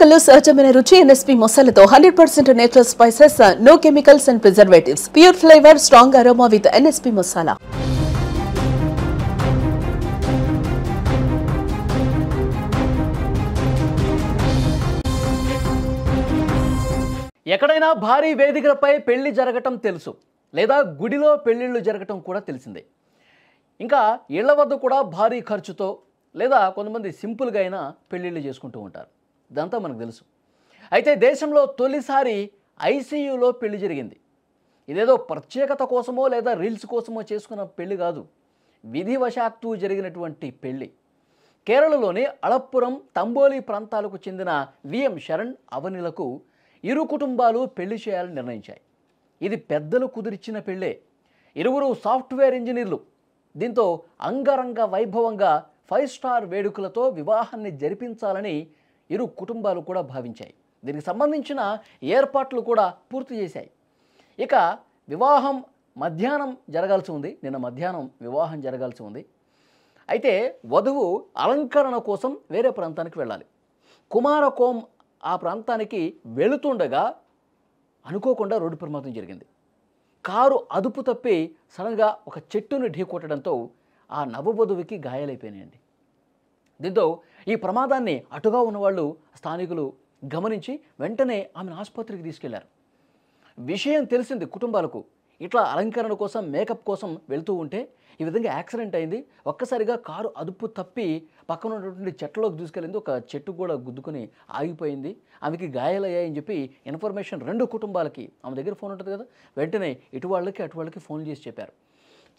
ఎన్నికల్లో సహజమైన రుచి ఎన్ఎస్పీ మసాలాతో 100% natural spices, no chemicals and preservatives, pure flavour, strong aroma with NSP masala. ఎక్కడైనా భారీ వేదికలపై పెళ్లి జరగటం తెలుసు, లేదా గుడిలో పెళ్లిళ్ళు జరగటం కూడా తెలిసిందే. ఇంకా ఇళ్ల వద్ద కూడా భారీ ఖర్చుతో లేదా కొంతమంది సింపుల్గా అయినా పెళ్లిళ్ళు చేసుకుంటూ ఉంటారు. ఇదంతా మనకు తెలుసు. అయితే దేశంలో తొలిసారి ఐసీయూలో పెళ్లి జరిగింది. ఇదేదో ప్రత్యేకత కోసమో లేదా రీల్స్ కోసమో చేసుకున్న పెళ్లి కాదు, విధివశాత్తు జరిగినటువంటి పెళ్లి. కేరళలోని అళప్పురం, తంబోలి ప్రాంతాలకు చెందిన విఎం శరణ్, అవనిలకు ఇరు కుటుంబాలు పెళ్లి చేయాలని నిర్ణయించాయి. ఇది పెద్దలు కుదిర్చిన పెళ్ళే. ఇరువురు సాఫ్ట్వేర్ ఇంజనీర్లు. దీంతో అంగరంగ వైభవంగా 5 స్టార్ వేడుకలతో వివాహాన్ని జరిపించాలని ఇరు కుటుంబాలు కూడా భావించాయి. దీనికి సంబంధించిన ఏర్పాట్లు కూడా పూర్తి చేశాయి. ఇక వివాహం మధ్యాహ్నం జరగాల్సి ఉంది. నిన్న మధ్యాహ్నం వివాహం జరగాల్సి ఉంది. అయితే వధువు అలంకరణ కోసం వేరే ప్రాంతానికి వెళ్ళాలి. కుమారకోం ఆ ప్రాంతానికి వెళుతుండగా అనుకోకుండా రోడ్డు ప్రమాదం జరిగింది. కారు అదుపు తప్పి సడన్గా ఒక చెట్టును ఢీకొట్టడంతో ఆ నవవధువుకి గాయాలైపోయినాయండి. దీంతో ఈ ప్రమాదాన్ని అటుగా ఉన్నవాళ్ళు స్థానికులు గమనించి వెంటనే ఆమెను ఆసుపత్రికి తీసుకెళ్లారు. విషయం తెలిసింది కుటుంబాలకు. ఇట్లా అలంకరణ కోసం, మేకప్ కోసం వెళ్తూ ఉంటే ఈ విధంగా యాక్సిడెంట్ అయింది. ఒక్కసారిగా కారు అదుపు తప్పి పక్కన ఉన్నటువంటి చెట్లలోకి దూసుకెళ్ళింది. ఒక చెట్టు కూడా గుద్దుకొని ఆగిపోయింది. ఆమెకి గాయాలయ్యాయని చెప్పి ఇన్ఫర్మేషన్ 2 కుటుంబాలకి, ఆమె దగ్గర ఫోన్ ఉంటుంది కదా, వెంటనే ఇటు వాళ్ళకి అటు వాళ్ళకి ఫోన్ చేసి చెప్పారు.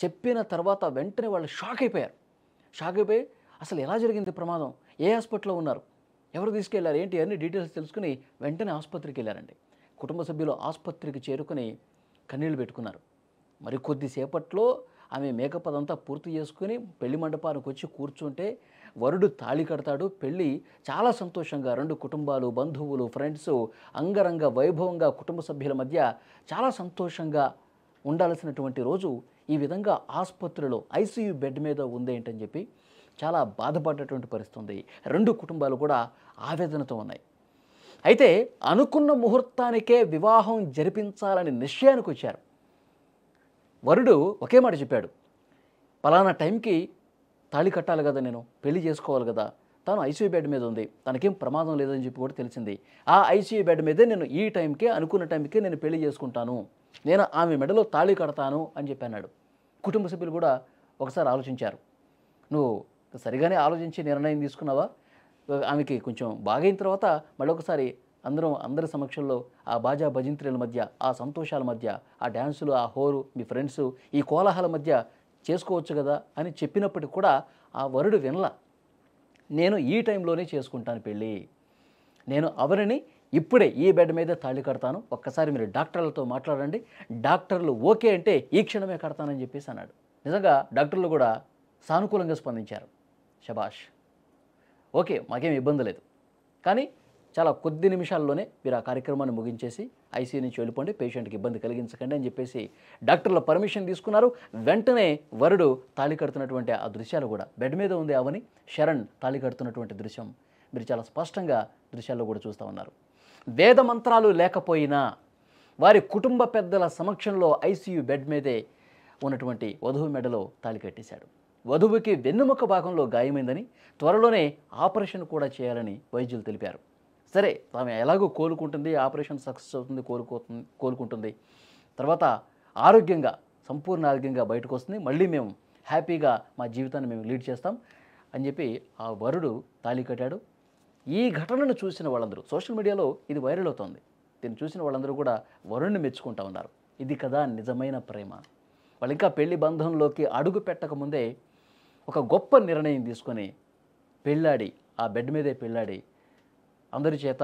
చెప్పిన తర్వాత వెంటనే వాళ్ళు షాక్ అయిపోయి అసలు ఎలా జరిగింది ప్రమాదం, ఏ హాస్పిటల్లో ఉన్నారు, ఎవరు తీసుకెళ్లారు, ఏంటి అన్ని డీటెయిల్స్ తెలుసుకుని వెంటనే ఆసుపత్రికి వెళ్ళారండి. కుటుంబ సభ్యులు ఆసుపత్రికి చేరుకుని కన్నీళ్లు పెట్టుకున్నారు. మరి కొద్దిసేపట్లో ఆమె మేకప్ అదంతా పూర్తి చేసుకుని పెళ్లి మండపానికి వచ్చి కూర్చుంటే వరుడు తాళి కడతాడు. పెళ్ళి చాలా సంతోషంగా 2 కుటుంబాలు, బంధువులు, ఫ్రెండ్స్ అంగరంగ వైభవంగా కుటుంబ సభ్యుల మధ్య చాలా సంతోషంగా ఉండాల్సినటువంటి రోజు ఈ విధంగా ఆసుపత్రిలో ఐసీయూ బెడ్ మీద ఉందేంటని చెప్పి చాలా బాధపడ్డటువంటి పరిస్థితి ఉంది. 2 కుటుంబాలు కూడా ఆవేదనతో ఉన్నాయి. అయితే అనుకున్న ముహూర్తానికే వివాహం జరిపించాలని నిశ్చయానికి వచ్చారు. వరుడు ఒకే మాట చెప్పాడు, పలానా టైంకి తాళి కట్టాలి కదా, నేను పెళ్లి చేసుకోవాలి కదా, తను ఐసీయూ బెడ్ మీద ఉంది, తనకేం ప్రమాదం లేదని చెప్పి కూడా తెలిసింది. ఆ ఐసీయూ బెడ్ మీదే నేను ఈ టైంకే, అనుకున్న టైంకే నేను పెళ్లి చేసుకుంటాను, నేను ఆమె మెడలో తాళి కడతాను అని చెప్పన్నాడు. కుటుంబ సభ్యులు కూడా ఒకసారి ఆలోచించారు. నువ్వు సరిగానే ఆలోచించి నిర్ణయం తీసుకున్నావా? ఆమెకి కొంచెం బాగైన తర్వాత మళ్ళొకసారి అందరి సమక్షంలో ఆ బాజా భజంత్రీల మధ్య, ఆ సంతోషాల మధ్య, ఆ డ్యాన్సులు, ఆ హోరు, మీ ఫ్రెండ్స్, ఈ కోలాహల మధ్య చేసుకోవచ్చు కదా అని చెప్పినప్పటికి కూడా ఆ వరుడు వినలా. నేను ఈ టైంలోనే చేసుకుంటాను పెళ్ళి, నేను అవరిని ఇప్పుడే ఈ బెడ్ మీద తాళి కడతాను, ఒక్కసారి మీరు డాక్టర్లతో మాట్లాడండి, డాక్టర్లు ఓకే అంటే ఈ క్షణమే కడతానని చెప్పేసి అన్నాడు. నిజంగా డాక్టర్లు కూడా సానుకూలంగా స్పందించారు. శబాష్, ఓకే, మాకేం ఇబ్బంది లేదు, కానీ చాలా కొద్ది నిమిషాల్లోనే మీరు ఆ కార్యక్రమాన్ని ముగించేసి ఐసీయూ నుంచి వెళ్ళిపోండి, పేషెంట్కి ఇబ్బంది కలిగించకండి అని చెప్పేసి డాక్టర్ల పర్మిషన్ తీసుకున్నారు. వెంటనే వరుడు తాళి కడుతున్నటువంటి ఆ దృశ్యాలు కూడా, బెడ్ మీద ఉంది అవని, శరణ్ తాళి కడుతున్నటువంటి దృశ్యం మీరు చాలా స్పష్టంగా దృశ్యాల్లో కూడా చూస్తూ ఉన్నారు. వేద మంత్రాలు లేకపోయినా వారి కుటుంబ పెద్దల సమక్షంలో ఐసీయూ బెడ్ మీదే ఉన్నటువంటి వధువు మెడలో తాళి కట్టేశాడు. వధువుకి వెన్నుముక భాగంలో గాయమైందని, త్వరలోనే ఆపరేషన్ కూడా చేయాలని వైద్యులు తెలిపారు. సరే, ఆమె ఎలాగో కోలుకుంటుంది, ఆపరేషన్ సక్సెస్ అవుతుంది, కోలుకుంటుంది, తర్వాత ఆరోగ్యంగా, సంపూర్ణ ఆరోగ్యంగా బయటకు వస్తుంది, మళ్ళీ మేము హ్యాపీగా మా జీవితాన్ని మేము లీడ్ చేస్తాం అని చెప్పి ఆ వరుడు తాళి కట్టాడు. ఈ ఘటనను చూసిన వాళ్ళందరూ, సోషల్ మీడియాలో ఇది వైరల్ అవుతోంది, దీన్ని చూసిన వాళ్ళందరూ కూడా వరుణ్ణి మెచ్చుకుంటూ ఉన్నారు. ఇది కదా నిజమైన ప్రేమ. వాళ్ళు ఇంకా పెళ్లి బంధంలోకి అడుగు పెట్టకముందే ఒక గొప్ప నిర్ణయం తీసుకొని పెళ్ళాడి, ఆ బెడ్ మీదే పెళ్ళాడి అందరి చేత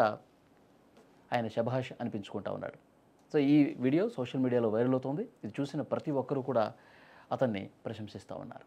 ఆయన శభాష్ అనిపించుకుంటా ఉన్నాడు. సో ఈ వీడియో సోషల్ మీడియాలో వైరల్ అవుతుంది. ఇది చూసిన ప్రతి ఒక్కరూ కూడా అతన్ని ప్రశంసిస్తూ ఉన్నారు.